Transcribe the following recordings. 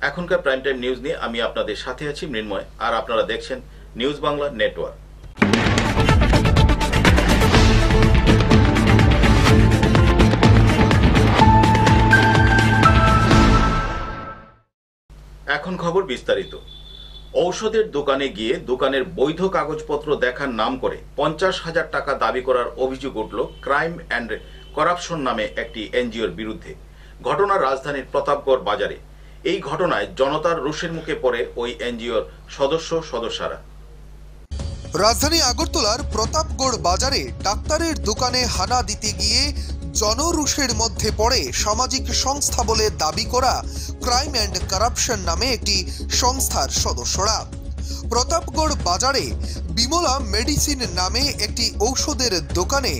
এখনকার prime time news নিয়ে আমি আপনাদের সাথে আছি মৃন্ময়, আর আপনারা দেখছেন নিউজ বাংলা নেটওয়ার্ক। এখন খবর বিস্তারিত। ঔষধের দোকানে গিয়ে দোকানের বৈধ কাগজপত্র দেখার নাম করে 50,000 টাকা দাবি করার অভিযোগ উঠল ক্রাইম অ্যান্ড করাপশন নামে একটি এনজিওর বিরুদ্ধে। ঘটনা রাজধানীর প্রতাপগড় বাজারে। এই ঘটনায় জনতার রোষের মুখে পড়ে ওই এনজিওর সদস্যরা। রাজধানী আগরতলার প্রতাপগড় বাজারে ডাক্তারের দোকানে হানা দিতে গিয়ে জনরোষের মধ্যে পড়ে সামাজিক সংস্থা বলে দাবি করা ক্রাইম অ্যান্ড কারাপশন নামে একটি সংস্থার সদস্যরা। প্রতাপগড় বাজারে বিমলা মেডিসিন নামে একটি ঔষধের দোকানে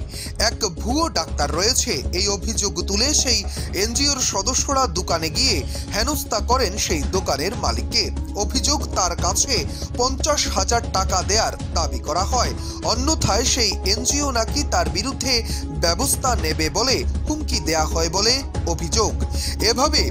এক ভুয়ো ডাক্তার রয়েছে, এই অভিযোগ তুলে সেই এনজিওর সদস্যরা দোকানে গিয়ে হেনস্থা করেন সেই দোকানের মালিককে। অভিযোগ, তার কাছে 50,000 টাকা দেওয়ার দাবি করা হয়, অন্যথায় সেই এনজিও নাকি তার বিরুদ্ধে ব্যবস্থা নেবে বলে হুমকি দেয়া হয় বলে অভিযোগ। এভাবে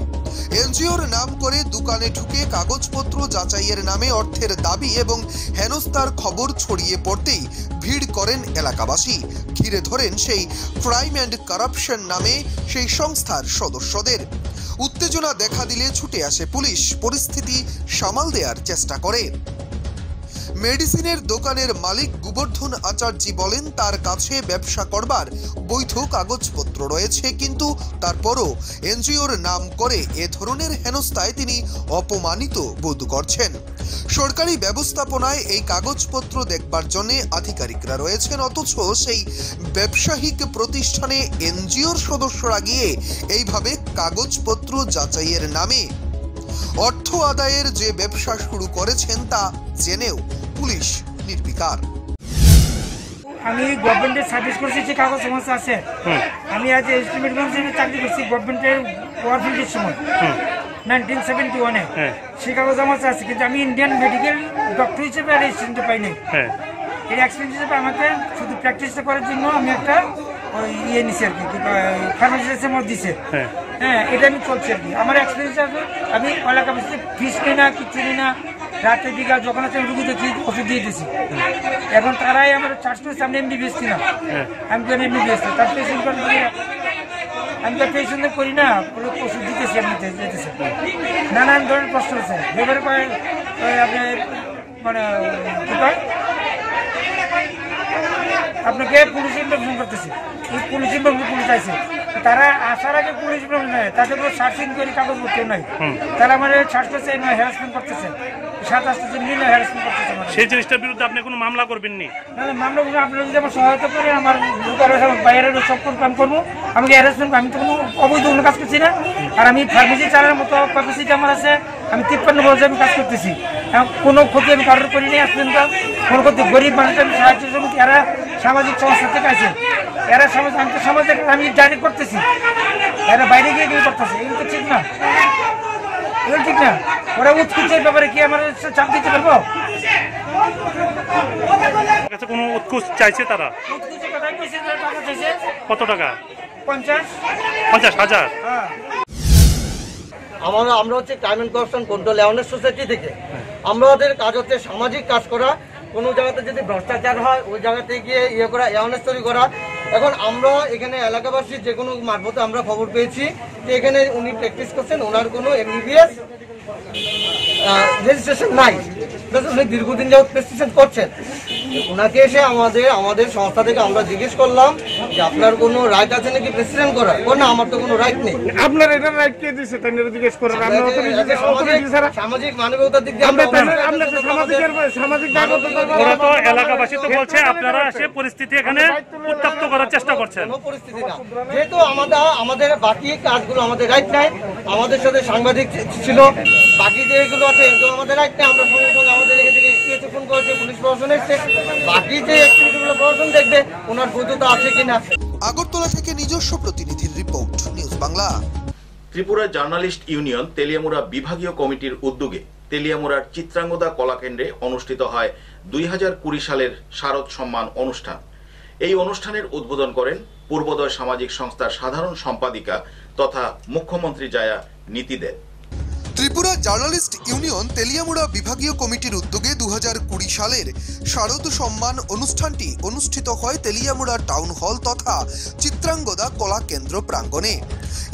এনজিওর নাম করে দোকানে ঢুকে কাগজপত্র যাচাইয়ের নামে অর্থের দাবি এবং হেনস্থার খবর ছড়িয়ে পড়তেই ভিড় করেন এলাকাবাসী। ঘিরে ধরেন সেই ক্রাইম অ্যান্ড কারাপশন নামে সেই সংস্থার সদস্যদের। উত্তেজনা দেখা দিলে ছুটে আসে পুলিশ, পরিস্থিতি সামাল দেওয়ার চেষ্টা করে। মেডিসিনের দোকানের মালিক গোবর্ধন আচার্য বলেন, তার কাছে ব্যবসা করবার বৈধ কাগজপত্র রয়েছে, কিন্তু তারপরও এনজিওর নাম করে এ ধরনের হেনস্থায় তিনি অপমানিত বোধ করছেন। সরকারি ব্যবস্থাপনায় এই কাগজপত্র দেখবার জন্য আধিকারিকরা রয়েছেন, অথচ সেই ব্যবসায়িক প্রতিষ্ঠানে এনজিওর সদস্যরা গিয়ে এইভাবে কাগজপত্র যাচাইয়ের নামে অর্থ আদায়ের যে ব্যবসা শুরু করেছেন তা জেনেও পুলিশ নির্বিকার। আমি গভর্নমেন্টের সার্ভিস করছি, যে কাগজ সমস্যা আছে। আমি আজ এস্টিমেট কমিশনে চাকরি করছি গভর্নমেন্টের ওয়ারফিল্ডের সময় 1971-এ। সেই কাগজ আমার আছে, কিন্তু আমি ইন্ডিয়ান মেডিকেল ডক্টর হিসেবে রেজিস্ট্রেশনটা পাইনি। এই এক্সপিরিয়েন্স হিসেবে আমাকে শুধু প্র্যাকটিসটা করার জন্য আমি একটা ওই ইয়ে নিছি আর কি, ফার্মাসিস্টের মধ্যে দিছে। হ্যাঁ, এটা আমি চলছে আর কি। আমার এক্সপিরিয়েন্স আছে, আমি এলাকা বেশি ফিস নিই না, কিচ্ছু নিই না। রাতে দিকে যখন আছে রুগী দেখি ওষুধ দিয়ে দিয়েছি। এখন তারাই আমার চার্জ করেছে, আমি এমবিবিএস ছিল, আমি তো এমবিবিএস তার পেশেন্ট আমি তো পেশেন্ট করি না, ওষুধ দিতেছি, আমি যেতেছি। নানান ধরনের প্রশ্ন আছে, এবারে আপনার মানে কি কয় আপনাকে পুলিশ ইনফরমেশন করতেছি, পুলিশ ইনফরমেশন পুলিশ আছে। তারা আসার আগে পুলিশ ইনফরমেশন নেয়, তাদের কোনো সার্চিং করে কাগজপত্র নাই। তারা আমার সার্চ করছে, হ্যারাসমেন্ট করতেছে, 7-8 দিন নিলে হ্যারাসমেন্ট করতেছে। সেই জিনিসটার বিরুদ্ধে আপনি কোনো মামলা করবেন নি? না, মামলা করবো। আপনারা যদি আমার সহায়তা করে, আমার বাইরের সব কাম করবো, আমাকে হ্যারাসমেন্ট, আমি তো কোনো অবৈধ কোনো কাজ করছি না। আর আমি ফার্মেসি চালানোর মতো ক্যাপাসিটি আমার আছে। আমি 53 বছর আমি কাজ করতেছি, কোনো ক্ষতি আমি কারোর করি নি। আসবেন কোনো ক্ষতি গরিব মানুষ আমি সাহায্য করবো। এরা সামাজিক সংস্থা থেকে আছে, এরা সমাজ, আমি তো সমাজ থেকে আমি জানি করতেছি, এরা বাইরে গিয়ে গিয়ে করতেছে। এগুলো তো ঠিক না, এগুলো ঠিক না। ওরা উৎকুচের ব্যাপারে কি আমার চাপ দিতে পারবো? কোনো উৎকুচ চাইছে তারা? কত টাকা? 50,000। হ্যাঁ। আমরা হচ্ছে crime and corruption control awareness society থেকে। আমাদের কাজ হচ্ছে সামাজিক কাজ করা। কোনো জায়গাতে যদি ভ্রষ্টাচার হয় ওই জায়গাতে গিয়ে ইয়ে করা, অ্যাওয়ারনেস তৈরি করা। এখন আমরা এখানে এলাকাবাসী যে কোনো মারফতে আমরা খবর পেয়েছি যে এখানে উনি প্র্যাকটিস করছেন, ওনার কোনো এমবিবিএস রেজিস্ট্রেশন নাই, উনি দীর্ঘদিন যাবত প্রেসক্রিপশন করছেন। ওনাকে এসে আমাদের সংস্থা থেকে আমরা জিজ্ঞেস করলাম যে আপনার কোনো রাইট আছে নাকি প্রেসক্রিপশন করার? না, আমার তো কোনো রাইট নেই। আপনার এটা রাইট কে দিয়েছে তাই জিজ্ঞেস করেন? সামাজিক মানবিকতার দিক দিয়ে ওরা তো এলাকাবাসী তো বলছে আপনারা এসে পরিস্থিতি এখানে উত্তপ্ত করার চেষ্টা করছেন। কোনো পরিস্থিতি না, যেহেতু আমাদের বাকি কাজগুলো আমাদের রাইট নাই। আমাদের সাথে সাংবাদিক ছিল, বাকি যেগুলো আছে এগুলো আমাদের রাইট নেই। আমরা সঙ্গে সঙ্গে আমাদের এখান থেকে এসপিএসে ফোন করেছে, পুলিশ প্রশাসন এসছে। বাকি যে অ্যাক্টিভিটিগুলো প্রশাসন দেখবে ওনার বৈধতা আছে কিনা। আগরতলা থেকে নিজস্ব প্রতিনিধির report, news Bangla. Tripura journalist union Teliamura বিভাগীয় কমিটির উদ্যোগে তেলিয়ামুড়ার চিত্রাঙ্গদা কলাকেন্দ্রে অনুষ্ঠিত হয় 2020 সালের শারদ সম্মান অনুষ্ঠান। এই অনুষ্ঠানের উদ্বোধন করেন পূর্বোদয় সামাজিক সংস্থার সাধারণ সম্পাদিকা তথা মুখ্যমন্ত্রী জায়া নীতি দেব। ত্রিপুরা জার্নালিস্ট ইউনিয়ন তেলিয়ামুড়া বিভাগীয় কমিটির উদ্যোগে 2020 সালের শারদ সম্মান অনুষ্ঠানটি অনুষ্ঠিত হয় তেলিয়ামুড়া টাউন হল তথা চিত্রাঙ্গদা কলা কেন্দ্র প্রাঙ্গণে।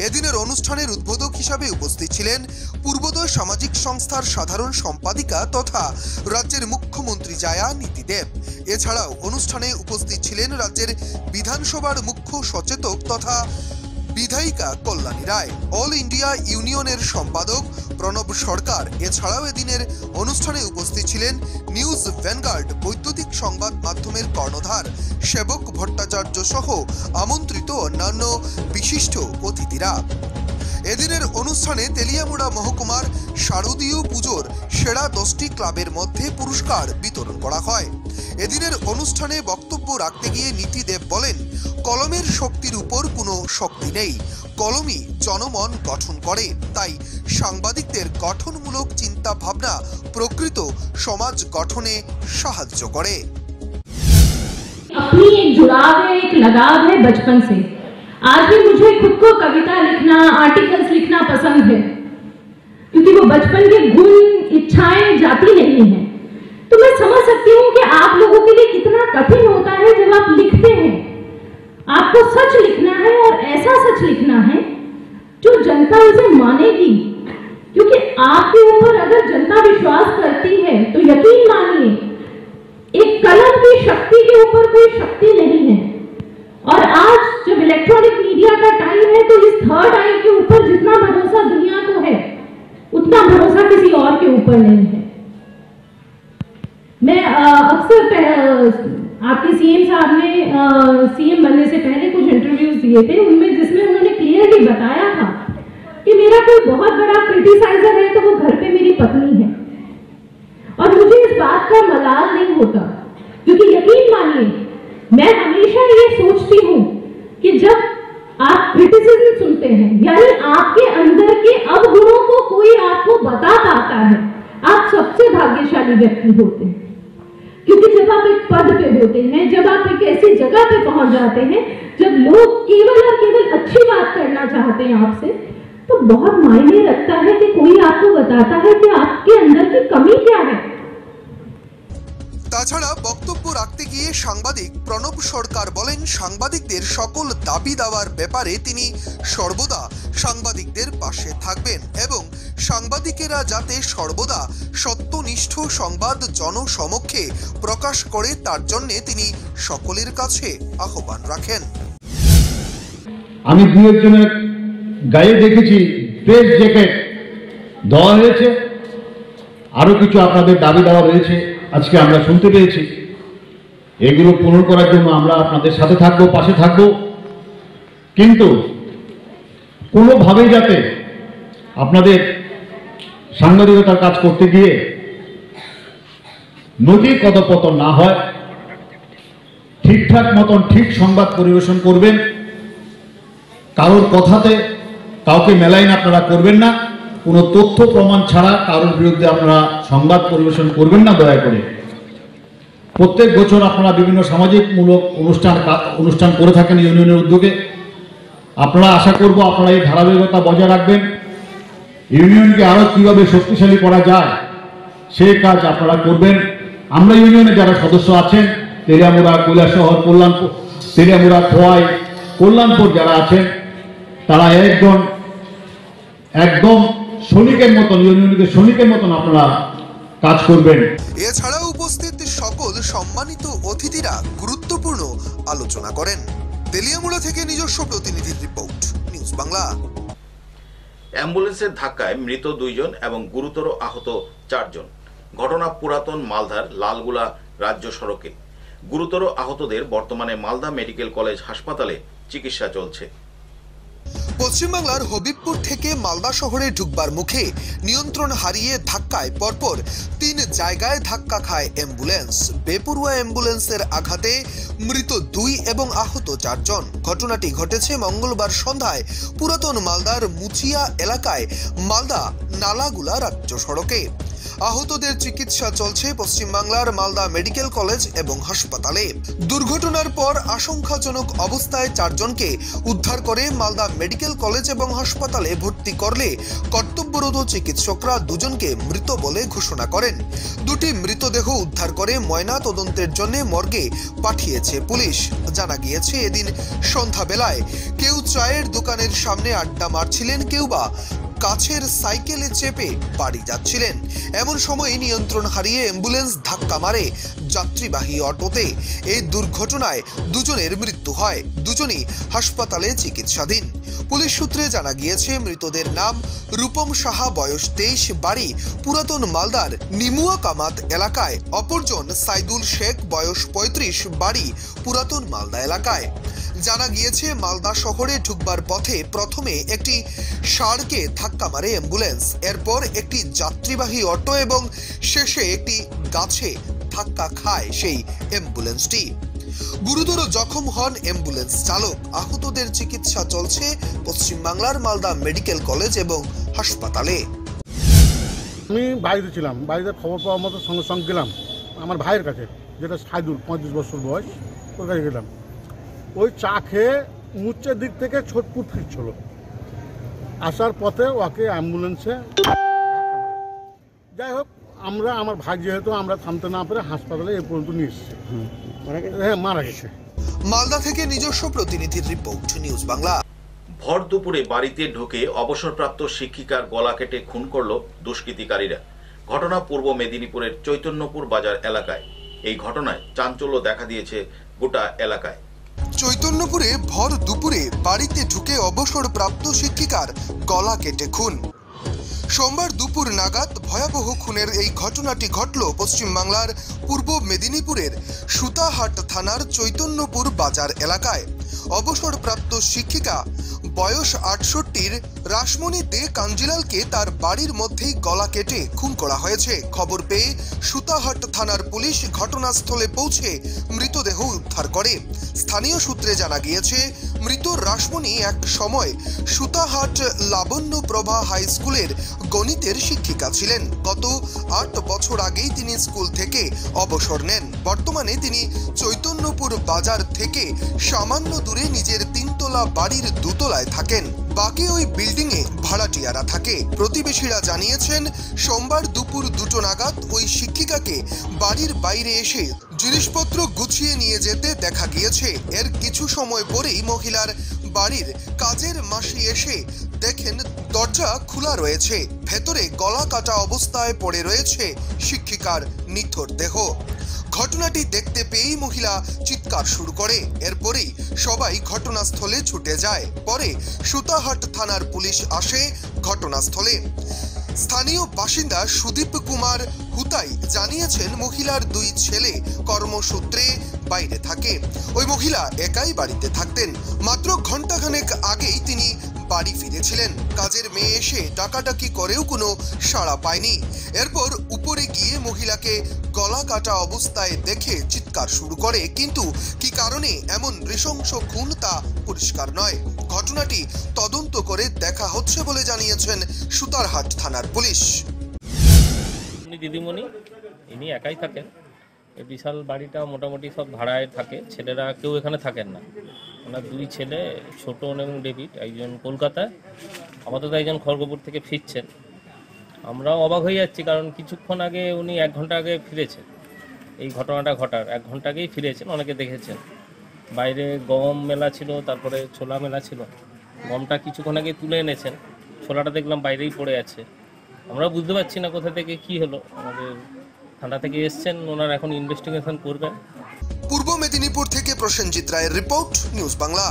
এদিনের অনুষ্ঠানের উদ্বোধক হিসাবে উপস্থিত ছিলেন পূর্বোদয় সামাজিক সংস্থার সাধারণ সম্পাদিকা তথা রাজ্যের মুখ্যমন্ত্রী জায়া নীতিদেব। এছাড়াও অনুষ্ঠানে উপস্থিত ছিলেন রাজ্যের বিধানসভার মুখ্য সচেতক তথা বিধায়িকা কল্যাণী রায়, অল ইন্ডিয়া ইউনিয়নের সম্পাদক প্রণব সরকার। এছাড়াও এদিনের অনুষ্ঠানে উপস্থিত ছিলেন নিউজ ভ্যানগার্ড বৈদ্যুতিক সংবাদ মাধ্যমের কর্ণধার সেবক ভট্টাচার্য সহ আমন্ত্রিত অন্যান্য বিশিষ্ট অতিথিরা। এদিনের অনুষ্ঠানে তেলিয়ামুড়া মহকুমার শারদীয় পুজোর সেরা 10টি ক্লাবের মধ্যে পুরস্কার বিতরণ করা হয়। এদিনের অনুষ্ঠানে বক্তব্য রাখতে গিয়ে নীতিদেব বলেন, কলমের শক্তির উপর কোনো শক্তি নেই, কলমই জনমন গঠন করে। তাই সাংবাদিকদের গঠনমূলক চিন্তা ভাবনা প্রকৃত সমাজ গঠনে সাহায্য করে। अपनी एक जुड़ाव है, एक लगाव है बचपन से। आज भी मुझे खुद को कविता लिखना, आर्टिकल्स लिखना पसंद है, क्योंकि वो बचपन के गुण, इच्छाएं जाती नहीं हैं। तो मैं समझ सकती हूँ कि आप लोगों के लिए कितना कठिन होता है जब आप लिखते हैं। आपको सच लिखना है और ऐसा सच लिखना है जो जनता उसे मानेगी, क्योंकि आपके ऊपर अगर जनता विश्वास करती है तो यकीन मानिए एक कलम की शक्ति के ऊपर कोई शक्ति नहीं है। और आज जब इलेक्ट्रॉनिक मीडिया का टाइम है तो इस थर्ड आई के ऊपर जितना भरोसा दुनिया को है उतना भरोसा किसी और के ऊपर नहीं है। मैं अक्सर आपके सीएम साहब ने सीएम बनने से पहले कुछ इंटरव्यूज दिए थे, उनमें जिसमें उन्होंने क्लियरली बताया था कि मेरा कोई बहुत बड़ा क्रिटिसाइजर है तो वो घर पे मेरी पत्नी है। और मुझे इस बात का मलाल नहीं होता, क्योंकि यकीन मानिए मैं हमेशा ये सोचती हूँ कि जब आप क्रिटिसिज्म सुनते हैं, यानी आपके अंदर के अवगुणों को कोई आपको बता पाता है, आप सबसे भाग्यशाली व्यक्ति होते हैं। क्योंकि जब आप एक पद पे होते हैं, जब आप एक ऐसी जगह पे पहुंच जाते हैं जब लोग केवल और केवल अच्छी बात करना चाहते हैं आपसे, तो बहुत मायने रखता है कि कोई आपको बताता है कि आपके अंदर की कमी क्या है। তাছাড়া বক্তব্য রাখতে গিয়ে সাংবাদিক প্রণব সরকার বলেন, সাংবাদিকদের সকল দাবি দাওয়ার ব্যাপারে তিনি সর্বদা সাংবাদিকদের পাশে থাকবেন এবং সাংবাদিকেরা যাতে সর্বদা সত্যনিষ্ঠ সংবাদ জনসমক্ষে প্রকাশ করে তার জন্য তিনি সকলের কাছে আহ্বান রাখেন। আমি দু একজনের গায়ে দেখেছি প্রেস জ্যাকেট দেওয়া হয়েছে, আরো কিছু আপনাদের দাবি দেওয়া রয়েছে আজকে আমরা শুনতে পেয়েছি। এগুলো পূরণ করার জন্য আমরা আপনাদের সাথে থাকবো, পাশে থাকবো, কিন্তু কোনোভাবেই যাতে আপনাদের সাংবাদিকতার কাজ করতে গিয়ে নদীর কদপতন না হয়, ঠিকঠাক মতন ঠিক সংবাদ পরিবেশন করবেন, কারোর কথাতে কাউকে মেলাইন আপনারা করবেন না, কোনো তথ্য প্রমাণ ছাড়া কারোর বিরুদ্ধে আপনারা সংবাদ পরিবেশন করবেন না দয়া করে। প্রত্যেক বছর আপনারা বিভিন্ন সামাজিকমূলক অনুষ্ঠান করে থাকেন ইউনিয়নের উদ্যোগে। আপনারা আশা করব আপনারা এই ধারাবাহিকতা বজায় রাখবেন। ইউনিয়নকে আরও কীভাবে শক্তিশালী করা যায় সেই কাজ আপনারা করবেন। আমরা ইউনিয়নে যারা সদস্য আছেন, তেলিয়ামুড়া, কৈলাসহর, কল্যাণপুর, তেলিয়ামুড়া, খোয়াই, কল্যাণপুর যারা আছেন, তারা একদম সৈনিকের মতন, ইউনিয়নকে সৈনিকের মতন আপনারা কাজ করবেন। এছাড়াও উপস্থিত সকল সম্মানিত অতিথিরা গুরুত্বপূর্ণ আলোচনা করেন। তেলিয়ামুড়া থেকে নিজস্ব প্রতিনিধির রিপোর্ট, নিউজ বাংলা। অ্যাম্বুলেন্সের ধাক্কায় মৃত 2 জন এবং গুরুতর আহত 4 জন। ঘটনা পুরাতন মালদার লালগুলা রাজ্য সড়কে। গুরুতর আহতদের বর্তমানে মালদা মেডিকেল কলেজ হাসপাতালে চিকিৎসা চলছে। পশ্চিমবাংলার হবিবপুর থেকে মালদা শহরে ঢুকবার মুখে নিয়ন্ত্রণ হারিয়ে ধাক্কায় পরপর 3 জায়গায় ধাক্কা খায় অ্যাম্বুলেন্স। বেপরোয়া অ্যাম্বুলেন্সের আঘাতে মৃত 2 এবং আহত 4 জন। ঘটনাটি ঘটেছে মঙ্গলবার সন্ধ্যায় পুরাতন মালদার মুচিয়া এলাকায় মালদা নালাগুলা রাজ্য সড়কে। আহতদের চিকিৎসা চলছে পশ্চিমবাংলার মালদা মেডিকেল কলেজ এবং হাসপাতালে। দুর্ঘটনার পর আশঙ্কাজনক অবস্থায় 4 জনকে উদ্ধার করে মালদা মেডিকেল কলেজ এবং হাসপাতালে ভর্তি করলে কর্তব্যরত চিকিৎসকরা 2 জনকে মৃত বলে ঘোষণা করেন। 2টি মৃতদেহ উদ্ধার করে ময়না তদন্তের জন্য মর্গে পাঠিয়েছে পুলিশ। জানা গিয়েছে এদিন সন্ধ্যাবেলায় কেউ চায়ের দোকানের সামনে আড্ডা মারছিলেন, কেউ বা কাছের সাইকেলে চেপে বাড়ি যাচ্ছিলেন। এমন সময় নিয়ন্ত্রণ হারিয়ে অ্যাম্বুলেন্স ধাক্কা মারে যাত্রীবাহী অটোতে। এই দুর্ঘটনায় 2 জনের মৃত্যু হয়, 2 জনই হাসপাতালে চিকিৎসাধীন। পুলিশ সূত্রে জানা গিয়েছে মৃতদের নাম রূপম সাহা, বয়স 23, বাড়ি পুরাতন মালদার নিমুয়া কামাত এলাকায়। অপরজন সাইদুল শেখ, বয়স 35, বাড়ি পুরাতন মালদা এলাকায়। জানা গিয়েছে মালদা শহরে ঢুকবার পথে প্রথমে একটি ষাঁড়কে ধাক্কা মারে অ্যাম্বুলেন্স, এরপর একটি যাত্রীবাহী অটো এবং শেষে একটি গাছে ধাক্কা খায় সেই অ্যাম্বুলেন্সটি। গুরুতর জখম হন অ্যাম্বুলেন্স চালক। আহতদের চিকিৎসা চলছে পশ্চিমবাংলার মালদা মেডিকেল কলেজ এবং হাসপাতালে। আমি বাড়িতে ছিলাম, বাড়িতে খবর পাওয়ার মতো সঙ্গে সঙ্গে গেলাম আমার ভাইয়ের কাছে, যেটা সাইদুল, 35 বছর বয়স, ওর কাছে গেলাম। ওই চা খেয়ে মুচ্চের দিক থেকে ছোটপুর ফিরছিল, আসার পথে ওকে অ্যাম্বুলেন্সে, যাই হোক আমরা, আমার ভাই যেহেতু, আমরা থামতে না পেরে হাসপাতালে এ পর্যন্ত নিয়ে এসেছি। হ্যাঁ, মারা গেছে। মালদা থেকে নিজস্ব প্রতিনিধির রিপোর্ট, নিউজ বাংলা। ভর দুপুরে বাড়িতে ঢুকে অবসরপ্রাপ্ত শিক্ষিকার গলা কেটে খুন করল দুষ্কৃতিকারীরা। ঘটনা পূর্ব মেদিনীপুরের চৈতন্যপুর বাজার এলাকায়। এই ঘটনায় চাঞ্চল্য দেখা দিয়েছে গোটা এলাকায়। চৈতন্যপুরে ভর দুপুরে বাড়িতে ঢুকে অবসরপ্রাপ্ত শিক্ষিকার গলা কেটে খুন। সোমবার দুপুর নাগাদ ভয়াবহ খুনের এই ঘটনাটি ঘটল পশ্চিমবাংলার পূর্ব মেদিনীপুরের সুতাহাট থানার চৈতন্যপুর বাজার এলাকায়। অবসরপ্রাপ্ত শিক্ষিকা বয়স 68 রাসমণি দে কাঞ্জিলালকে তার বাড়ির মধ্যেই গলা কেটে খুন করা হয়েছে। খবর পেয়ে সুতাহাট থানার পুলিশ ঘটনাস্থলে পৌঁছে মৃতদেহ উদ্ধার করে। স্থানীয় সূত্রে জানা গিয়েছে মৃত রাসমণি এক সময় সুতাহাট লাবণ্য প্রভা হাই স্কুলের গণিতের শিক্ষিকা ছিলেন। গত 8 বছর আগেই তিনি স্কুল থেকে অবসর নেন। বর্তমানে তিনি চৈতন্যপুর বাজার থেকে সামান্য দূরে নিজের 3 তলা বাড়ির 2 তলায় থাকেন। বাকি ওই বিল্ডিং এ ভাড়াটিয়ারা থাকে। প্রতিবেশীরা জানিয়েছেন সোমবার দুপুর 2টো নাগাদ ওই শিক্ষিকাকে বাড়ির বাইরে এসে জিনিসপত্র গুছিয়ে নিয়ে যেতে দেখা গিয়েছে। এর কিছু সময় পরেই মহিলার বাড়ির কাজের মাসি এসে দেখেন দরজা খোলা রয়েছে, ভেতরে গলা কাটা অবস্থায় পড়ে রয়েছে শিক্ষিকার নিথর দেহ। ঘটনাটি দেখতে পেয়েই মহিলা চিৎকার শুরু করে। এরপরেই সবাই ঘটনাস্থলে ছুটে যায়। পরে সুতাহাট থানার পুলিশ আসে ঘটনাস্থলে। স্থানীয় বাসিন্দা সুদীপ কুমার হুতাই জানিয়েছেন মহিলার 2 ছেলে কর্মসূত্রে বাইরে থাকে। ওই মহিলা একাই বাড়িতে থাকতেন। মাত্র ঘন্টাখানেক আগেই তিনি বাড়ি ফিরেছিলেন। কাজের মেয়ে এসে ডাকাডাকি করেও কোনো সাড়া পায়নি। এরপর উপরে গিয়ে মহিলাকে গলা কাটা অবস্থায় দেখে চিৎকার শুরু করে, কিন্তু কি কারণে এমন নৃশংস খুন তা পরিষ্কার নয়। ঘটনাটি তদন্ত করে দেখা হচ্ছে বলে জানিয়েছেন সুতারহাট থানার পুলিশ। দিদিমণি ইনি একাই থাকেন। এই বিশাল বাড়িটা মোটামুটি সব ভাড়ায় থাকে, ছেলেরা কেউ এখানে থাকেন না। ওনার 2 ছেলে, ছোটন এবং ডেভিড, একজন কলকাতায়, আপাতত একজন খড়গপুর থেকে ফিরছেন। আমরাও অবাক হয়ে যাচ্ছি, কারণ কিছুক্ষণ আগে উনি 1 ঘন্টা আগে ফিরেছেন। এই ঘটনাটা ঘটার 1 ঘন্টা আগেই ফিরেছেন। অনেকে দেখেছেন বাইরে গম মেলা ছিল, তারপরে ছোলা মেলা ছিল। গমটা কিছুক্ষণ আগে তুলে এনেছেন, ছোলাটা দেখলাম বাইরেই পড়ে আছে। আমরা বুঝতে পারছি না কোথা থেকে কি হলো। আমাদের থানা থেকে এসছেন, ওনারা এখন ইনভেস্টিগেশন করবেন। পূর্ব মেদিনীপুর থেকে প্রসেনজিৎ রায়ের রিপোর্ট, নিউজ বাংলা।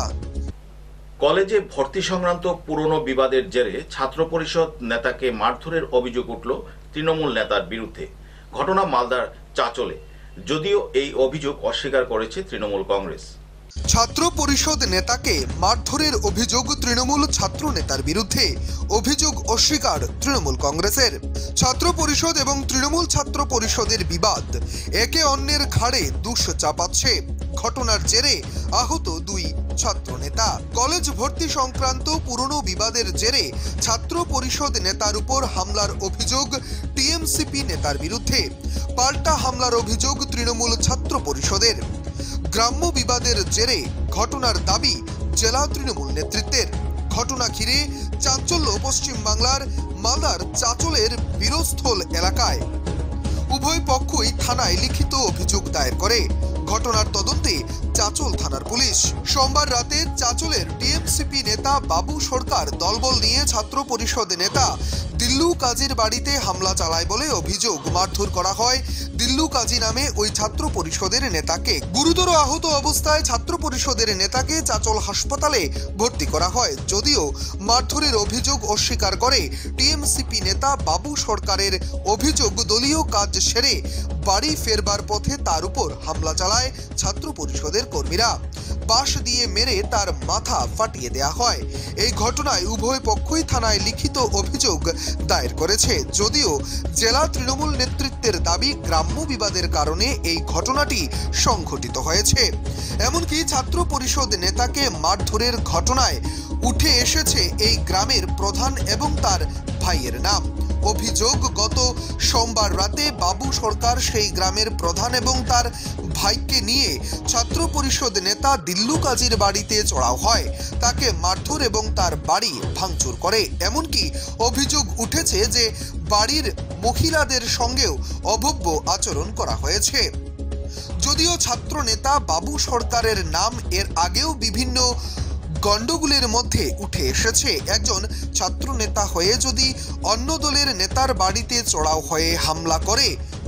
কলেজে ভর্তি সংক্রান্ত পুরনো বিবাদের জেরে ছাত্র পরিষদ নেতাকে মারধরের অভিযোগ উঠল তৃণমূল নেতার বিরুদ্ধে। ঘটনা মালদার চাচলে, যদিও এই অভিযোগ অস্বীকার করেছে তৃণমূল কংগ্রেস। ছাত্র পরিষদ নেতাকে মারধরের অভিযোগ তৃণমূল ছাত্র নেতার বিরুদ্ধে। অভিযোগ অস্বীকার তৃণমূল কংগ্রেসের। ছাত্র পরিষদ এবং তৃণমূল ছাত্র পরিষদের বিবাদ একে অন্যের ঘাড়ে দোষ চাপাচ্ছে। ঘটনার জেরে আহত 2 ছাত্র নেতা। কলেজ ভর্তি সংক্রান্ত পুরনো বিবাদের জেরে ছাত্র পরিষদ নেতার উপর হামলার অভিযোগ টিএমসিপি নেতার বিরুদ্ধে। পাল্টা হামলার অভিযোগ তৃণমূল ছাত্র পরিষদের। গ্রাম্য বিবাদের জেরে ঘটনার দাবি জেলা তৃণমূল নেতৃত্বের। ঘটনা ঘিরে চাঞ্চল্য পশ্চিম বাংলার মালদার চাচলের বীরস্থল এলাকায়। উভয় পক্ষই থানায় লিখিত অভিযোগ দায়ের করে। ঘটনার তদন্তে চাচল থানার পুলিশ। সোমবার রাতে চাচলের টিএমসিপি নেতা বাবু সরকার দলবল নিয়ে ছাত্র পরিষদ নেতা দিল্লু কাজীর বাড়িতে হামলা চালায় বলে অভিযোগ। মারধর করা হয় দিল্লু কাজী নামে ওই ছাত্র পরিষদের নেতাকে। গুরুতর আহত অবস্থায় ছাত্র পরিষদের নেতাকে চাচল হাসপাতালে ভর্তি করা হয়। যদিও মারধরের অভিযোগ অস্বীকার করে টিএমসিপি নেতা বাবু সরকারের অভিযোগ, দলীয় কাজ সেরে বাড়ি ফেরবার পথে তার উপর হামলা চালায় ছাত্র পরিষদের কর্মীরা। বাঁশ দিয়ে মেরে তার মাথা ফাটিয়ে দেয়া হয়। এই ঘটনায় উভয় পক্ষই থানায় লিখিত অভিযোগ দায়ের করেছে। যদিও জেলা তৃণমূল নেতৃত্বের দাবি গ্রাম্য বিবাদের কারণে এই ঘটনাটি সংঘটিত হয়েছে। এমনকি ছাত্র পরিষদ নেতাকে মারধরের ঘটনায় উঠে এসেছে এই গ্রামের প্রধান এবং তার ভাইয়ের নাম। অভিযোগ, গত সোমবার রাতে বাবু সরকার সেই গ্রামের প্রধান এবং তার ভাইকে নিয়ে ছাত্র পরিষদ নেতা দিল্লু কাজীর বাড়িতে চড়াও হয়। তাকে মারধর এবং তার বাড়ি ভাঙচুর করে। এমনকি অভিযোগ উঠেছে যে বাড়ির মহিলাদের সঙ্গেও অভব্য আচরণ করা হয়েছে। যদিও ছাত্র নেতা বাবু সরকারের নাম এর আগেও বিভিন্ন গন্ডগোলের মধ্যে উঠে এসেছে। একজন ছাত্র নেতা হয়ে যদি অন্য দলের নেতার বাড়িতে চড়াও হয়ে হামলা করে,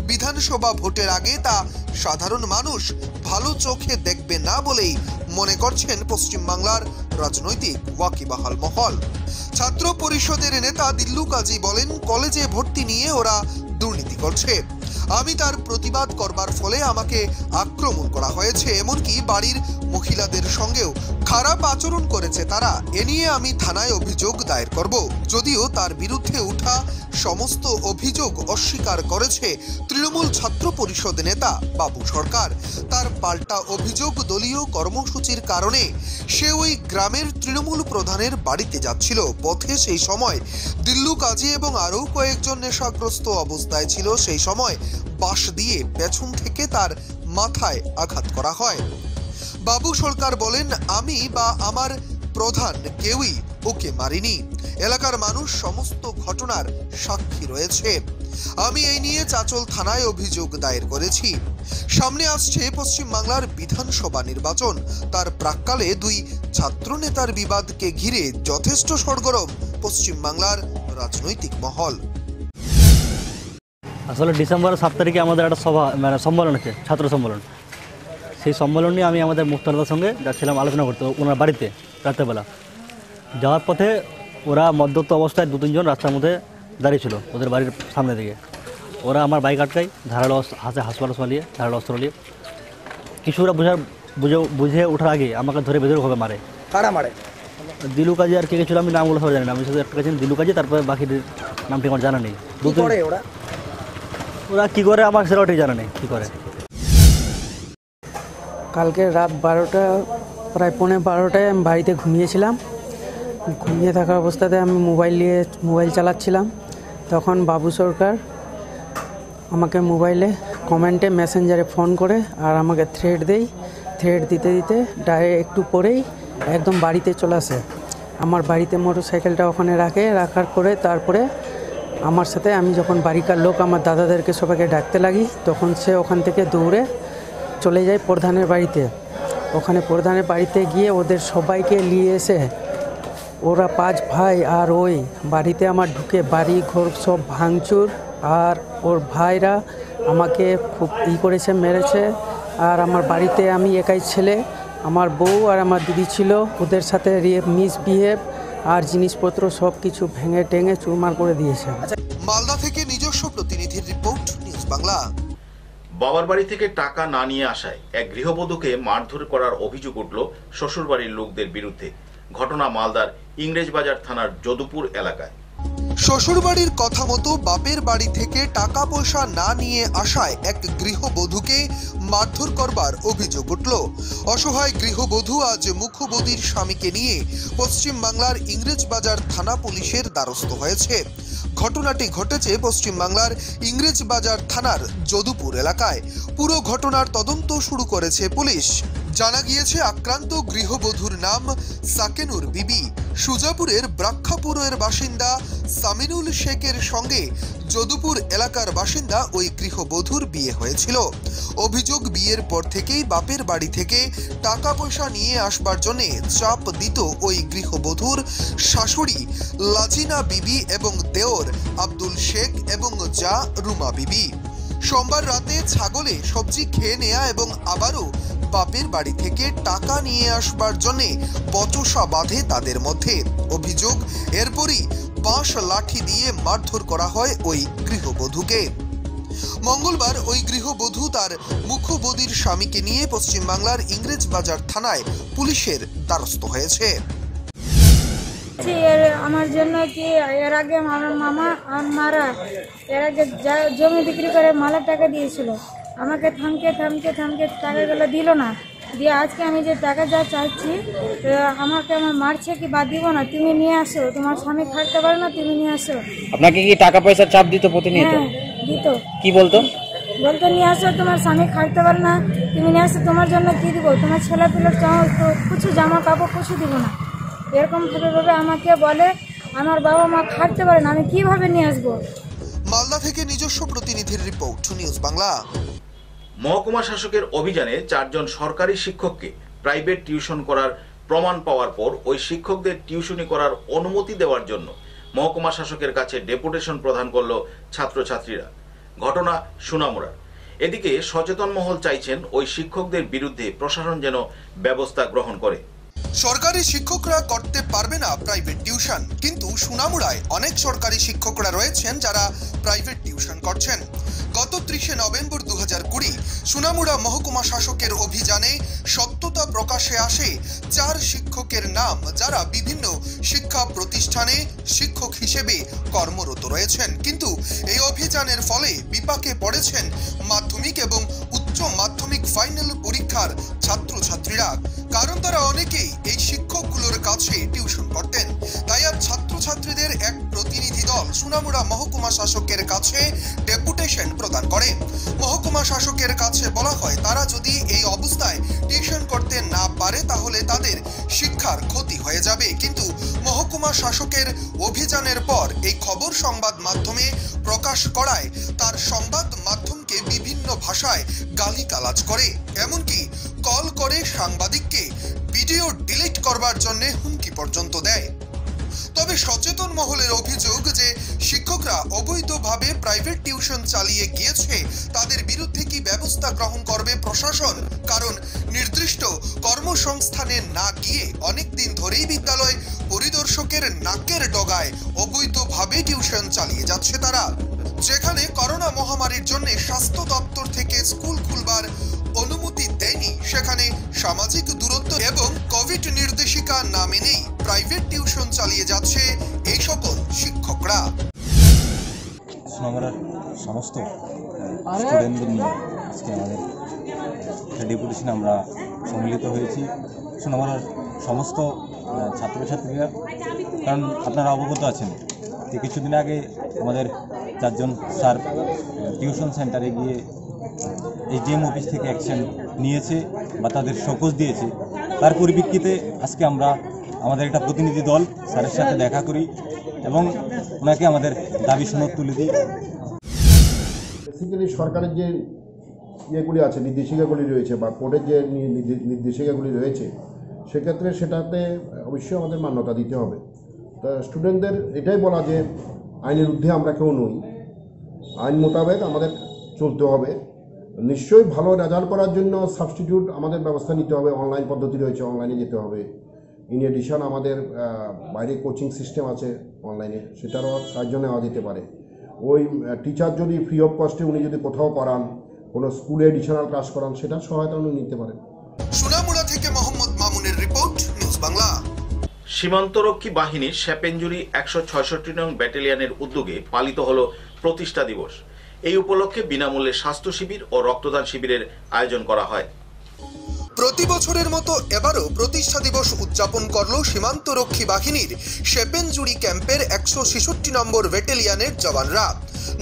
বিধানসভা ভোটের আগে তা সাধারণ মানুষ ভালো চোখে দেখবে না বলেই মনে করছেন পশ্চিমবাংলার রাজনৈতিক ওয়াকিবহাল মহল। ছাত্র পরিষদের নেতা দিল্লু কাজী বলেন, কলেজে ভর্তি নিয়ে ওরা দুর্নীতি করছে। আমি তার প্রতিবাদ করবার ফলে আমাকে আক্রমণ করা হয়েছে। এমনকি বাড়ির মহিলাদের সঙ্গেও খারাপ আচরণ করেছে তারা। এ নিয়ে আমি থানায় অভিযোগ দায়ের করব। যদিও তার বিরুদ্ধে উঠা সমস্ত অভিযোগ অস্বীকার করেছে তৃণমূল ছাত্র পরিষদ নেতা বাবু সরকার। তার পাল্টা অভিযোগ, দলীয় কর্মসূচির কারণে সে ওই গ্রামের তৃণমূল প্রধানের বাড়িতে যাচ্ছিল। পথে সেই সময় দিল্লু কাজী এবং আরও কয়েকজন নেশাগ্রস্ত অবস্থায় ছিল। সেই সময় বাঁশ দিয়ে পেছন থেকে তার মাথায় আঘাত করা হয়। বাবু সরকার বলেন, আমি বা আমার প্রধান কেউই ওকে মারিনি। এলাকার মানুষ সমস্ত ঘটনার সাক্ষী রয়েছে। আমি এই নিয়ে চাচল থানায় অভিযোগ দায়ের করেছি। সামনে আসছে পশ্চিমবাংলার বিধানসভা নির্বাচন। তার প্রাক্কালে দুই ছাত্র নেতার বিবাদকে ঘিরে যথেষ্ট সরগরম পশ্চিমবাংলার রাজনৈতিক মহল। আসলে ডিসেম্বর 7 তারিখে আমাদের একটা সভা সম্মেলন আছে, ছাত্র সম্মেলন। সেই সম্মেলন নিয়ে আমি আমাদের মুক্তারদার সঙ্গে যাচ্ছিলাম আলোচনা করতে ওনার বাড়িতে রাত্রেবেলা। যাওয়ার পথে ওরা মদ্যপ অবস্থায় 2-3 জন রাস্তার মধ্যে দাঁড়িয়ে ছিল ওদের বাড়ির সামনে দিকে। ওরা আমার বাইক আটকায়, ধারালো হাসপাতাল নিয়ে ধারালো অস্ত্র নিয়ে। কিছু ওরা বুঝে ওঠার আগে আমাকে ধরে বেদরভাবে মারে। কারা মারে? দিল্লু কাজী আর কে ছিল আমি নামগুলো সব জানি না। আমি শুধু একটা কাছে দিল্লু কাজী, তারপরে বাকির নামটি আমার জানা নেই। ওরা কী করে আমার সেটাও ঠিক জানা নেই কী করে। কালকে রাত 12টা, প্রায় 12:15টায় আমি বাড়িতে ঘুমিয়েছিলাম। ঘুমিয়ে থাকা অবস্থাতে আমি মোবাইল চালাচ্ছিলাম। তখন বাবু সরকার আমাকে মোবাইলে কমেন্টে মেসেঞ্জারে ফোন করে আর আমাকে থ্রেট দেয়। থ্রেট দিতে দিতে ডাইরেক্ট একটু পরেই একদম বাড়িতে চলে আসে। আমার বাড়িতে মোটরসাইকেলটা ওখানে রাখার পরে তারপরে আমার সাথে আমি যখন বাড়িকার লোক আমার দাদাদেরকে সবাইকে ডাকতে লাগি, তখন সে ওখান থেকে দৌড়ে চলে যায় প্রধানের বাড়িতে। ওখানে প্রধানের বাড়িতে গিয়ে ওদের সবাইকে নিয়ে এসে ওরা 5 ভাই আর ওই বাড়িতে আমার ঢুকে বাড়ি ঘর সব ভাঙচুর। আর ওর ভাইরা আমাকে খুব করেছে, মেরেছে। আর আমার বাড়িতে আমি একাই ছেলে, আমার বউ আর আমার দিদি ছিল। ওদের সাথে মিসবিহেভ আর জিনিসপত্র সব কিছু ভেঙে টেঙে চুরমার করে দিয়েছে। মালদা থেকে নিজস্ব প্রতিনিধির রিপোর্ট, নিউজ বাংলা। বাবার বাড়ি থেকে টাকা না নিয়ে আসায় এক গৃহবধূকে মারধর করার অভিযোগ উঠল শ্বশুরবাড়ির লোকদের বিরুদ্ধে। ঘটনা মালদার ইংরেজবাজার থানার যদুপুর এলাকায়। শ্বশুরবাড়ির কথা মতো বাপের বাড়ি থেকে টাকা পয়সা না নিয়ে আসায় এক গৃহবধূকে মারধর করবার অভিযোগ উঠল। অসহায় গৃহবধূ আজ মুখ্যবধূর স্বামীকে নিয়ে পশ্চিমবাংলার ইংরেজবাজার থানা পুলিশের দ্বারস্থ হয়েছে। ঘটনাটি ঘটেছে পশ্চিমবাংলার ইংরেজবাজার থানার যদুপুর এলাকায়। পুরো ঘটনার তদন্ত শুরু করেছে পুলিশ। জানা গিয়েছে আক্রান্ত গৃহবধূর নাম সাকেনুর বিবি। সুজাপুরের ব্রাক্ষাপুরের বাসিন্দা সামিনুল শেখের সঙ্গে যদুপুর এলাকার বাসিন্দা ওই গৃহবধূর বিয়ে হয়েছিল। অভিযোগ বিয়ের পর থেকেই বাপের বাড়ি থেকে টাকা পয়সা নিয়ে আসবার জন্য চাপ দিত ওই গৃহবধূর শাশুড়ি লাজিনা বিবি এবং দেওর আব্দুল শেখ এবং যা রুমা বিবি। সোমবার রাতে ছাগলে সবজি খেয়ে নেয়া এবং আবারও বাপের বাড়ি থেকে টাকা নিয়ে আসবার জন্য বচসা বাঁধে তাদের মধ্যে। অভিযোগ এরপরই বাঁশ লাঠি দিয়ে মারধর করা হয় ওই গৃহবধূকে। মঙ্গলবার ওই গৃহবধূ তার মুখ্যবধূর স্বামীকে নিয়ে পশ্চিমবাংলার ইংরেজবাজার থানায় পুলিশের দ্বারস্থ হয়েছে। আমার জন্য কি এর আগে আমার মামা আর মারা এর আগে জমি বিক্রি করে মালের টাকা দিয়েছিল, আমাকে থামকে টাকাগুলো দিল না, দিয়ে আজকে আমি যে টাকা যা চাইছি আমাকে আমার মারছে কি বাদ দিব না, তুমি নিয়ে আসো, তোমার স্বামী থাকতে পারে না, তুমি নিয়ে আসো। আপনাকে কি টাকা পয়সা চাপ দিত প্রতিনিয়ত? হ্যাঁ দিত। কি বলতো? বলতো নিয়ে আসো, তোমার স্বামী খাইতে পারে না, তুমি নিয়ে আসো, তোমার জন্য কি দিব, তোমার ছেলে পিলের কিছু জামা কাপড় কিছু দিব না, এরকম ভাবে আমাকে বলে। আমার বাবা মা খাইতে পারে না, আমি কিভাবে নিয়ে আসবো? মালদা থেকে নিজস্ব প্রতিনিধির রিপোর্ট, নিউজ বাংলা। মহকুমা শাসকের অভিযানে 4 জন সরকারি শিক্ষককে প্রাইভেট টিউশন করার প্রমাণ পাওয়ার পর ওই শিক্ষকদের টিউশনি করার অনুমতি দেওয়ার জন্য মহকুমা শাসকের কাছে ডেপুটেশন প্রদান করল ছাত্রছাত্রীরা। ঘটনা সোনামুড়ার। এদিকে সচেতন মহল চাইছেন ওই শিক্ষকদের বিরুদ্ধে প্রশাসন যেন ব্যবস্থা গ্রহণ করে। সরকারি শিক্ষকরা করতে পারবে না প্রাইভেট টিউশন, কিন্তু সোনামুড়ায় অনেক সরকারি শিক্ষকরা রয়েছেন যারা প্রাইভেট টিউশন করছেন। গত 30 নভেম্বর 2020 সোনামুড়া মহকুমা শাসকের অভিযানে সত্যতা প্রকাশে আসে 4 শিক্ষকের নাম, যারা বিভিন্ন শিক্ষা প্রতিষ্ঠানে শিক্ষক হিসেবে কর্মরত রয়েছেন। কিন্তু এই অভিযানের ফলে বিপাকে পড়েছেন মাধ্যমিক এবং উচ্চ মাধ্যমিক ফাইনাল পরীক্ষার ছাত্রছাত্রীরা, কারণ তারা অনেকেই এই শিক্ষকগুলোর কাছে টিউশন করতেন। তাই আজ ছাত্রছাত্রীদের এক প্রতিনিধি দল সোনামুড়া মহকুমা শাসকের কাছে ডেপুটেশন প্রদান করে। মহকুমা শাসকের কাছে বলা হয়, তারা যদি এই অবস্থায় টিউশন করতে না পারে তাহলে তাদের শিক্ষার ক্ষতি হয়ে যাবে। কিন্তু মহকুমা শাসকের অভিযানের পর এই খবর সংবাদ মাধ্যমে প্রকাশ করায় তার সংবাদ মাধ্যমকে বিভিন্ন ভাষায় গালিগালাজ করে, এমনকি কল করে সাংবাদিককে ভিডিও ডিলিট করবার জন্য হুমকি পর্যন্ত দেয়। তবে সচেতন মহলের অভিযোগ যে শিক্ষকরা অবৈধভাবে প্রাইভেট টিউশন চালিয়ে গিয়েছে, তাদের বিরুদ্ধে কি ব্যবস্থা গ্রহণ করবে প্রশাসন? কারণ নির্দিষ্ট কর্মসংস্থানে না গিয়ে অনেক দিন ধরেই বিদ্যালয় পরিদর্শকের নাকের ডগায় অবৈধভাবে টিউশন চালিয়ে যাচ্ছে তারা। যেখানে করোনা মহামারীর জন্য স্বাস্থ্য দপ্তর থেকে স্কুল খুলবার অনুমতি দেয়নি, সেখানে সামাজিক দূরত্ব এবং কোভিড নির্দেশিকা না মেনেই প্রাইভেট টিউশন চালিয়ে যাচ্ছে এই সকল শিক্ষকরা। সোনামুড়ার সমস্ত স্টুডেন্টদের নিয়ে আজকে আমাদের ডেপুটেশন আমরা সম্মিলিত হয়েছি। সোনামুড়ার সমস্ত ছাত্রছাত্রীরা, কারণ আপনারা অবগত আছেন যে কিছুদিন আগে আমাদের 4 জন স্যার টিউশন সেন্টারে গিয়ে এসডিএম অফিস থেকে অ্যাকশন নিয়েছে বা তাদের শোকজ দিয়েছে। তার পরিপ্রেক্ষিতে আজকে আমরা আমাদের একটা প্রতিনিধি দল স্যারের সাথে দেখা করি এবং ওনাকে আমাদের দাবি সনদ তুলে দিই। বেসিক্যালি সরকারের যে ইয়েগুলি আছে, নির্দেশিকাগুলি রয়েছে বা কোর্টের যে নির্দেশিকাগুলি রয়েছে, সেক্ষেত্রে সেটাতে অবশ্যই আমাদের মান্যতা দিতে হবে। তা স্টুডেন্টদের এটাই বলা যে আইনের ঊর্ধ্বে আমরা কেউ নই, আইন মোতাবেক আমাদের চলতে হবে। নিশ্চয়ই ভালো রেজাল্ট করার জন্য সাবস্টিটিউট আমাদের ব্যবস্থা নিতে হবে, অনলাইন পদ্ধতি রয়েছে, অনলাইনে যেতে হবে। ইন এডিশন আমাদের বাইরে কোচিং সিস্টেম আছে অনলাইনে, সেটারও সাহায্য নেওয়া যেতে পারে। ওই টিচার যদি ফ্রি অফ কস্টে উনি যদি কোথাও করান, কোনো স্কুলে এডিশনাল ক্লাস করান, সেটার সহায়তা উনি নিতে পারেন। সোনামুড়া থেকে মোহাম্মদ মামুনের রিপোর্ট, নিউজ বাংলা। সীমান্তরক্ষী বাহিনীর সেপেঞ্জুরি 166 নং ব্যাটালিয়নের উদ্যোগে পালিত হল প্রতিষ্ঠা দিবস। এই উপলক্ষে বিনামূল্যে স্বাস্থ্য শিবির ও রক্তদান শিবিরের আয়োজন করা হয়। প্রতি বছরের মতো এবারও প্রতিষ্ঠা দিবস উদযাপন করল সীমান্তরক্ষী বাহিনীর সেপেঞ্জুরি ক্যাম্পের 166 নম্বর ব্যাটালিয়নের জওয়ানরা।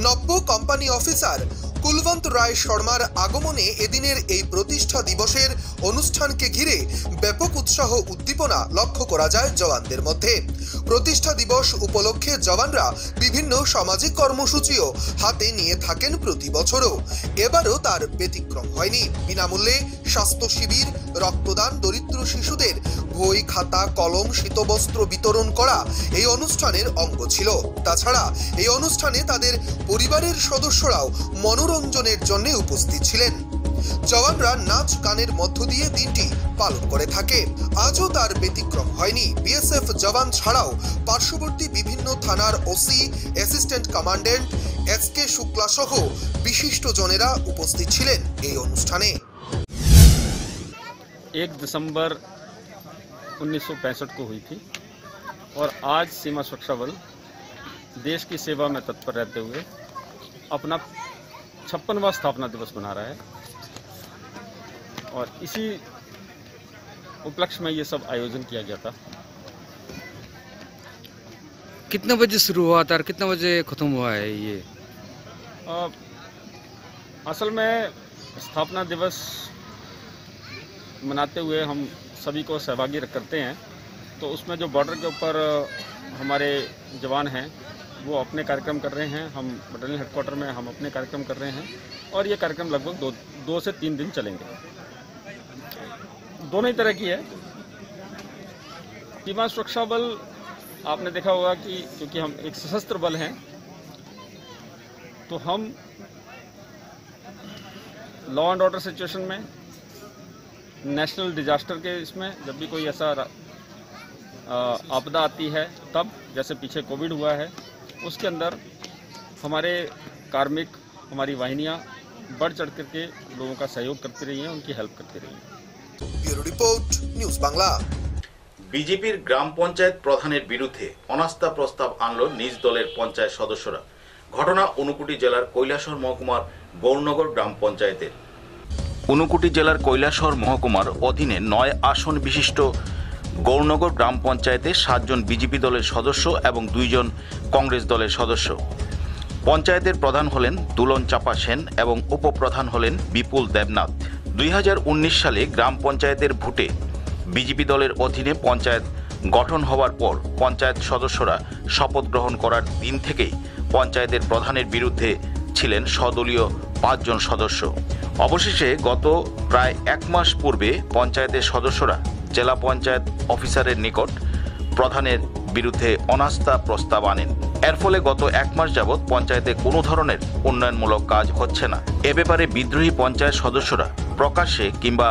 নব্য কোম্পানি অফিসার কুলবন্ত রায় শর্মার আগমনে এদিনের এই প্রতিষ্ঠা দিবসের অনুষ্ঠানকে ঘিরে ব্যাপক উৎসাহ উদ্দীপনা লক্ষ্য করা যায় জওয়ানদের মধ্যে। প্রতিষ্ঠা দিবস উপলক্ষে জওয়ানরা বিভিন্ন সামাজিক কর্মসূচিও হাতে নিয়ে থাকেন প্রতি বছরও। এবারও তার ব্যতিক্রম হয়নি। বিনামূল্যে স্বাস্থ্য শিবির, রক্তদান, দরিদ্র শিশুদের বই, খাতা, কলম, শীতবস্ত্র বিতরণ করা এই অনুষ্ঠানের অঙ্গ ছিল। তাছাড়া এই অনুষ্ঠানে তাদের পরিবারের সদস্যরাও মনোরঞ্জনের জন্য উপস্থিত ছিলেন। জওয়ানরা নাচ গানের মধ্য দিয়ে দিনটি পালন করে থাকে। আজও তার ব্যতিক্রম হয়নি। বিএসএফ জওয়ান ছাড়াও পার্শ্ববর্তী বিভিন্ন থানার OC, assistant commandant SK Shukla সহ বিশিষ্ট জনেরা উপস্থিত ছিলেন এই অনুষ্ঠানে। 1 दिसंबर 1965 को हुई थी और आज सीमा सुरक्षा बल देश की सेवा में तत्पर रहते हुए अपना 56वां स्थापना दिवस मना रहा है और इसी उपलक्ष्य में ये सब आयोजन किया गया था। कितने बजे शुरू हुआ था और कितने बजे ख़त्म हुआ है ये? असल में स्थापना दिवस मनाते हुए हम सभी को सहभागी करते हैं, तो उसमें जो बॉर्डर के ऊपर हमारे जवान हैं वो अपने कार्यक्रम कर रहे हैं, हम बटालियन हेडक्वार्टर में हम अपने कार्यक्रम कर रहे हैं और ये कार्यक्रम लगभग दो से 3 दिन चलेंगे। दोनों ही तरह की है। सीमा सुरक्षा बल आपने देखा होगा कि क्योंकि हम एक सशस्त्र बल हैं तो हम लॉ एंड ऑर्डर सिचुएशन में, नेशनल डिजास्टर के इसमें जब भी कोई ऐसा आपदा आती है तब, जैसे पीछे कोविड हुआ है, उसके अंदर हमारे कार्मिक, हमारी वाहिनियां बढ़ चढ़ करके लोगों का सहयोग करती रही हैं, उनकी हेल्प करती रही हैं। Bureau report, news Bangla. বিজেপির গ্রাম পঞ্চায়েত প্রধানের বিরুদ্ধে অনাস্থা প্রস্তাব আনল নিজ দলের পঞ্চায়েত সদস্যরা। ঘটনা ঊনকোটি জেলার কৈলাসহর মহকুমার গৌরনগর গ্রাম পঞ্চায়েতের। ঊনকোটি জেলার কৈলাসহর মহকুমার অধীনে 9 আসন বিশিষ্ট গৌরনগর গ্রাম পঞ্চায়েতে 7 জন বিজেপি দলের সদস্য এবং 2 জন কংগ্রেস দলের সদস্য। পঞ্চায়েতের প্রধান হলেন দুলন চাপা সেন এবং উপপ্রধান হলেন বিপুল দেবনাথ। 2019 সালে গ্রাম পঞ্চায়েতের ভোটে বিজেপি দলের অধীনে পঞ্চায়েত গঠন হওয়ার পর পঞ্চায়েত সদস্যরা শপথ গ্রহণ করার দিন থেকেই পঞ্চায়েতের প্রধানের বিরুদ্ধে ছিলেন স্বদলীয় 5 জন সদস্য। অবশেষে গত প্রায় 1 মাস পূর্বে পঞ্চায়েতের সদস্যরা জেলা পঞ্চায়েত অফিসারের নিকট প্রধানের বিরুদ্ধে অনাস্থা প্রস্তাব আনেন। এর ফলে গত 1 মাস যাবৎ পঞ্চায়েতে কোনো ধরনের উন্নয়নমূলক কাজ হচ্ছে না। এ ব্যাপারে বিদ্রোহী পঞ্চায়েত সদস্যরা প্রকাশ্যে কিংবা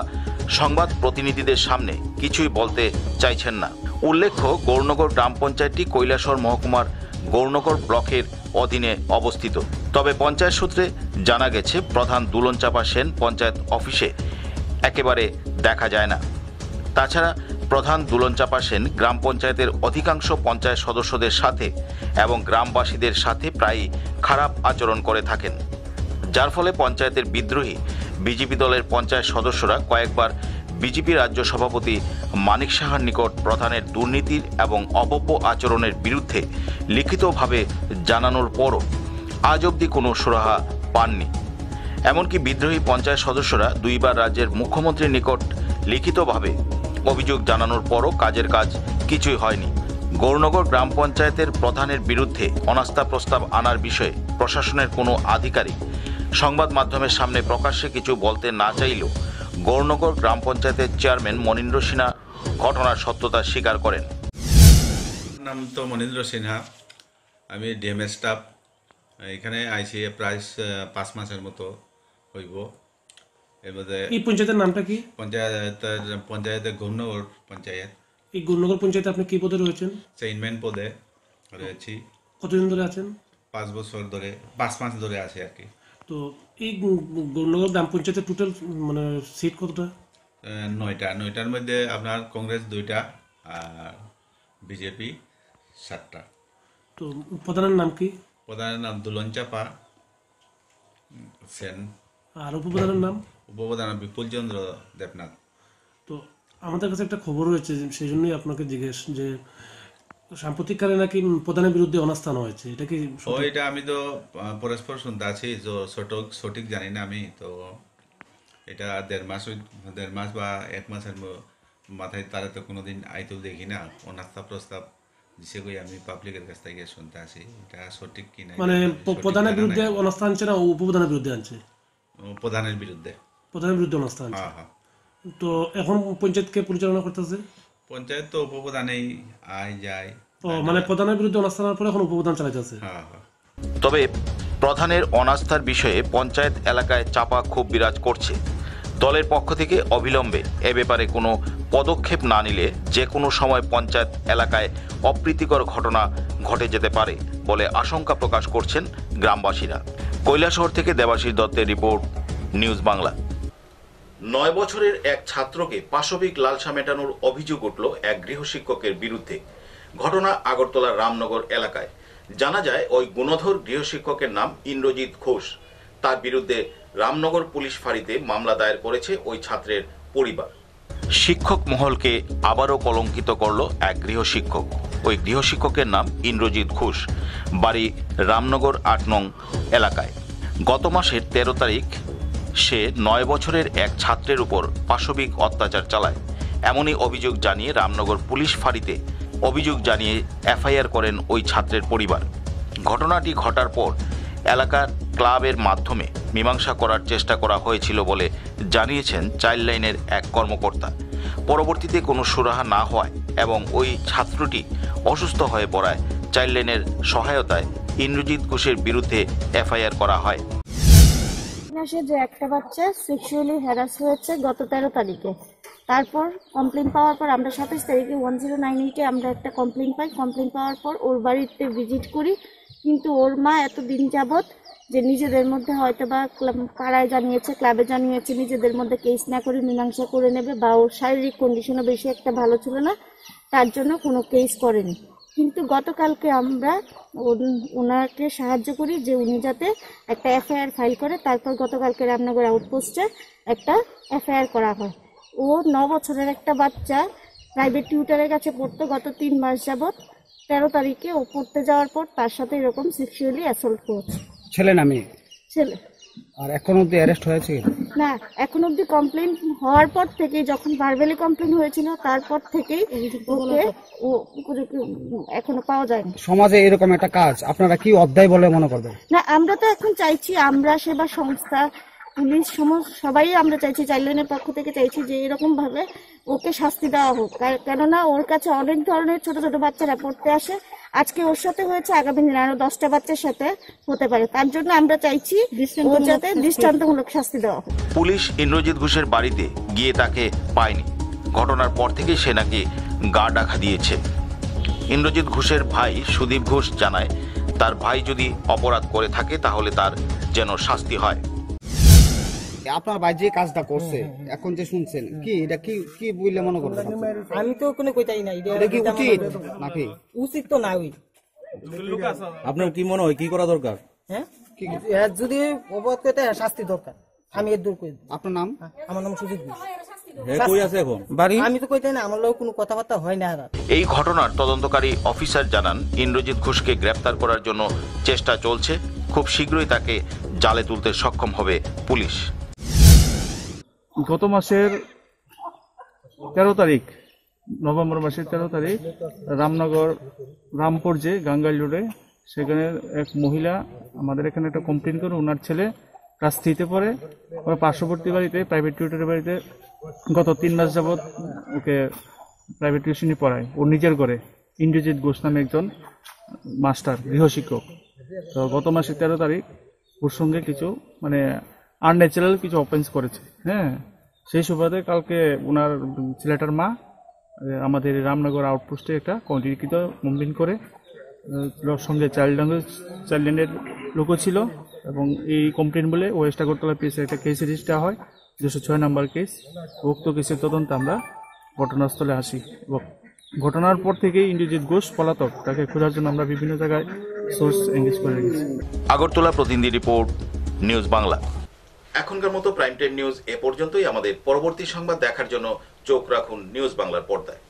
সংবাদ প্রতিনিধিদের সামনে কিছুই বলতে চাইছেন না। উল্লেখ্য, গৌরনগর গ্রাম পঞ্চায়েতটি কৈলাসহর মহকুমার গৌরনগর ব্লকের অধীনে অবস্থিত। তবে পঞ্চায়েত সূত্রে জানা গেছে প্রধান দুলন চাপা সেন পঞ্চায়েত অফিসে একেবারে দেখা যায় না। তাছাড়া প্রধান দুলন চাপা সেন গ্রাম পঞ্চায়েতের অধিকাংশ পঞ্চায়েত সদস্যদের সাথে এবং গ্রামবাসীদের সাথে প্রায়ই খারাপ আচরণ করে থাকেন, যার ফলে পঞ্চায়েতের বিদ্রোহী বিজেপি দলের পঞ্চায়েত সদস্যরা কয়েকবার বিজেপি রাজ্য সভাপতি মানিক সাহার নিকট প্রধানের দুর্নীতির এবং অভব্য আচরণের বিরুদ্ধে লিখিতভাবে জানানোর পরও আজ অবধি কোনো সুরাহা পাননি। এমনকি বিদ্রোহী পঞ্চায়েত সদস্যরা 2 বার রাজ্যের মুখ্যমন্ত্রীর নিকট লিখিতভাবে অভিযোগ জানানোর পরও কাজের কাজ কিছুই হয়নি। গৌরনগর গ্রাম পঞ্চায়েতের প্রধানের বিরুদ্ধে অনাস্থা প্রস্তাব আনার বিষয়ে প্রশাসনের কোনো আধিকারিক সংবাদ মাধ্যমের সামনে প্রকাশ্যে কিছু বলতে না চাইলেও গৌরনগর গ্রাম পঞ্চায়েতের চেয়ারম্যান মনীন্দ্র সিনহা ঘটনার সত্যতা স্বীকার করেন। নাম তো মনীন্দ্র সিনহা, আমি ডিএমএস স্টাফ। এখানে আইসি প্রায় 5 মাসের মতো হইব। এর মধ্যে এই পঞ্চায়েতের নামটা কি? পঞ্চায়েতের গৌরনগর পঞ্চায়েত। এই গৌরনগর পঞ্চায়েতে আপনি কি পদে রয়েছেন? চেইনম্যান পদে রয়েছি। কতদিন ধরে আছেন? 5 বছর ধরে, 5 মাস ধরে আছে আর কি। তো এই গৌরনগর গ্রাম পঞ্চায়েতের টোটাল মানে সিট কতটা? 9টা। 9টার মধ্যে আপনার কংগ্রেস 2টা আর বিজেপি 7টা। তো প্রধানের নাম কি? প্রধানের নাম দুলনচাপা সেন। আর উপপ্রধানের নাম? উপপ্রধান বিপুল চন্দ্র দেবনাথ। তো আমাদের কাছে একটা খবর হয়েছে, সেই জন্যই আপনাকে জিজ্ঞেস যে সাম্প্রতিককালে নাকি প্রধানের বিরুদ্ধে অনাস্থা আনা হয়েছে, এটা কি? এটা আমি তো পরস্পর শুনতে আছি, সঠিক জানি না আমি। তো এটা দেড় মাস বা 1 মাসের মাথায় তারা তো কোনোদিন আইতেও দেখি না। অনাস্থা প্রস্তাব দিছে কই আমি পাবলিকের কাছ থেকে শুনতে আসি, এটা সঠিক কি না। মানে প্রধানের বিরুদ্ধে অনাস্থা আনছে না উপপ্রধানের বিরুদ্ধে আনছে? প্রধানের বিরুদ্ধে। প্রধানের বিরুদ্ধে অনাস্থা আনছে। তো এখন পঞ্চায়েত কে পরিচালনা করতেছে? পঞ্চায়েত তো উপপ্রধানেই আয় যায়। মানে প্রধানের বিরুদ্ধে অনাস্থা আনার পরে এখন উপপ্রধান চালাইতেছে। তবে প্রধানের অনাস্থার বিষয়ে পঞ্চায়েত এলাকায় চাপা ক্ষোভ বিরাজ করছে। দলের পক্ষ থেকে অবিলম্বে এ ব্যাপারে কোনো পদক্ষেপ না নিলে যে কোনো সময় পঞ্চায়েত এলাকায় অপ্রীতিকর ঘটনা ঘটে যেতে পারে বলে আশঙ্কা প্রকাশ করছেন গ্রামবাসীরা। কৈলাসহর থেকে দেবাশিস দত্তের রিপোর্ট, নিউজ বাংলা। 9 বছরের এক ছাত্রকে পাশবিক লালসা মেটানোর অভিযোগ উঠল এক গৃহশিক্ষকের বিরুদ্ধে। ঘটনা আগরতলার রামনগর এলাকায়। জানা যায় ওই গুণধর গৃহশিক্ষকের নাম ইন্দ্রজিৎ ঘোষ। তার বিরুদ্ধে রামনগর পুলিশ ফাঁড়িতে মামলা দায়ের করেছে ওই ছাত্রের পরিবার। শিক্ষক মহলকে আবারও কলঙ্কিত করল এক গৃহশিক্ষক। ওই গৃহশিক্ষকের নাম ইন্দ্রজিৎ ঘোষ, বাড়ি রামনগর 8 নং এলাকায়। গত মাসের 13 তারিখ সে 9 বছরের এক ছাত্রের উপর পাশবিক অত্যাচার চালায়। এমনই অভিযোগ জানিয়ে রামনগর পুলিশ ফাঁড়িতে অভিযোগ জানিয়ে এফআইআর করেন ওই ছাত্রের পরিবার। ঘটনাটি ঘটার পর এলাকার ক্লাবের মাধ্যমে মীমাংসা করার চেষ্টা করা হয়েছিল বলে জানিয়েছেন চাইল্ড লাইনের এক কর্মকর্তা। পরবর্তীতে কোনো সুরাহা না হওয়ায় এবং ওই ছাত্রটি অসুস্থ হয়ে পড়ায় চাইল্ড লাইনের সহায়তায় ইন্দ্রজিৎ ঘোষের বিরুদ্ধে এফআইআর করা হয়। যে একটা বাচ্চা সেক্সুয়ালি হ্যারাস হয়েছে গত 13 তারিখে, তারপর কমপ্লেন পাওয়ার পর আমরা 27 তারিখে 1098-এ আমরা একটা কমপ্লেন পাই। কমপ্লেন পাওয়ার পর ওর বাড়িতে ভিজিট করি, কিন্তু ওর মা এতদিন যাবৎ যে নিজেদের মধ্যে হয়তো বা পাড়ায় জানিয়েছে, ক্লাবে জানিয়েছে, নিজেদের মধ্যে কেস না করে মীমাংসা করে নেবে, বা ওর শারীরিক কন্ডিশনও বেশি একটা ভালো ছিল না, তার জন্য কোনো কেস করেনি। কিন্তু গতকালকে আমরা ওনাকে সাহায্য করি যে উনি যাতে একটা এফআইআর ফাইল করে। তারপর গতকালকে রামনগর আউটপোস্টে একটা এফআইআর করা হয়। ও 9 বছরের একটা বাচ্চা প্রাইভেট টিউটারের কাছে পড়তো গত 3 মাস যাবৎ। 13 তারিখে ও পড়তে যাওয়ার পর তার সাথে এরকম সেক্সুয়ালি অ্যাসল্ট করেছে। ছেলে না মেয়ে? ছেলে। আর এখন অবধি অ্যারেস্ট হয়েছে না? এখন অবধি কমপ্লেন হওয়ার পর থেকে, যখন ভার্বালি কমপ্লেন হয়েছিল তারপর থেকেই ওকে এখনো পাওয়া যায়নি। সমাজে এরকম একটা কাজ আপনারা কি অধ্যায় বলে মনে করবেন? না, আমরা তো এখন চাইছি, আমরা সেবা সংস্থা, পুলিশ, সবাই আমরা চাইছি, চাইল্ড লাইনের পক্ষ থেকে চাইছি যে এরকম ভাবে ওকে শাস্তি দেওয়া হোক। কেননা ওর কাছে অনেক ধরনের ছোট ছোট বাচ্চারা পড়তে আসে। আজকে ওর সাথে হয়েছে, আগামী দিনে আরো 10টা বাচ্চার সাথে হতে পারে। তার জন্য আমরা চাইছি ওর যাতে দৃষ্টান্তমূলক শাস্তি দেওয়া হোক। পুলিশ ইন্দ্রজিৎ ঘোষের বাড়িতে গিয়ে তাকে পায়নি। ঘটনার পর থেকে সে নাকি গা ডাকা দিয়েছে। ইন্দ্রজিৎ ঘোষের ভাই সুদীপ ঘোষ জানায়, তার ভাই যদি অপরাধ করে থাকে তাহলে তার যেন শাস্তি হয়। আপনার ভাই যে কাজটা করছে এখন যে শুনছেন, কি এটা কি বললে মনে করবেন? আমি তো কোনো কইতাই না, এটা কি উচিত নাকি? উচিত তো না। ওই আপনার কি মনে হয় কি করা দরকার? হ্যাঁ, যদি অপরাধ করতে শাস্তি দরকার। আমি এর দূর করি। আপনার নাম? আমার নাম সুজিত ঘোষ। কই আছে এখন? আমি তো কইতাই না, আমার লোক কোনো কথাবার্তা হয় না। এই ঘটনার তদন্তকারী অফিসার জানান, ইন্দ্রজিৎ ঘোষকে গ্রেফতার করার জন্য চেষ্টা চলছে। খুব শীঘ্রই তাকে জালে তুলতে সক্ষম হবে পুলিশ। গত মাসের 13 তারিখ, নভেম্বর মাসের 13 তারিখ রামনগর রামপুর যে গাঙ্গাইল রোডে, সেখানে এক মহিলা আমাদের এখানে একটা কমপ্লেন করে ওনার ছেলে ক্লাস 3-তে পড়ে। ওর পার্শ্ববর্তী বাড়িতে, প্রাইভেট টিউটরের বাড়িতে গত 3 মাস যাবৎ ওকে প্রাইভেট টিউশনই পড়ায় ওর নিজের ঘরে। ইন্দ্রজিৎ ঘোষ নামে একজন মাস্টার, গৃহশিক্ষক। তো গত মাসের 13 তারিখ ওর সঙ্গে কিছু আনন্যাচারাল কিছু অফেন্স করেছে। হ্যাঁ, সেই সুবাদে কালকে ওনার ছেলেটার মা আমাদের রামনগর আউটপোস্টে একটা কন্টিনিউকৃত কমপ্লেন করে, সঙ্গে চাইল্ড লাইনের লোকও ছিল, এবং এই কমপ্লেন বলে ওয়েস্ট আগরতলা পিএসে একটা কেস রেজিস্টার হয়, 206 নম্বর কেস। উক্ত কেসের তদন্তে আমরা ঘটনাস্থলে আসি এবং ঘটনার পর থেকেই ইন্দ্রজিৎ ঘোষ পলাতক, তাকে খোঁজার জন্য আমরা বিভিন্ন জায়গায় সোর্স এনগেজ করে রেখেছি। আগরতলা প্রতিনিধি রিপোর্ট, নিউজ বাংলা। এখনকার মতো প্রাইম টাইম নিউজ এ পর্যন্তই। আমাদের পরবর্তী সংবাদ দেখার জন্য চোখ রাখুন নিউজ বাংলার পর্দায়।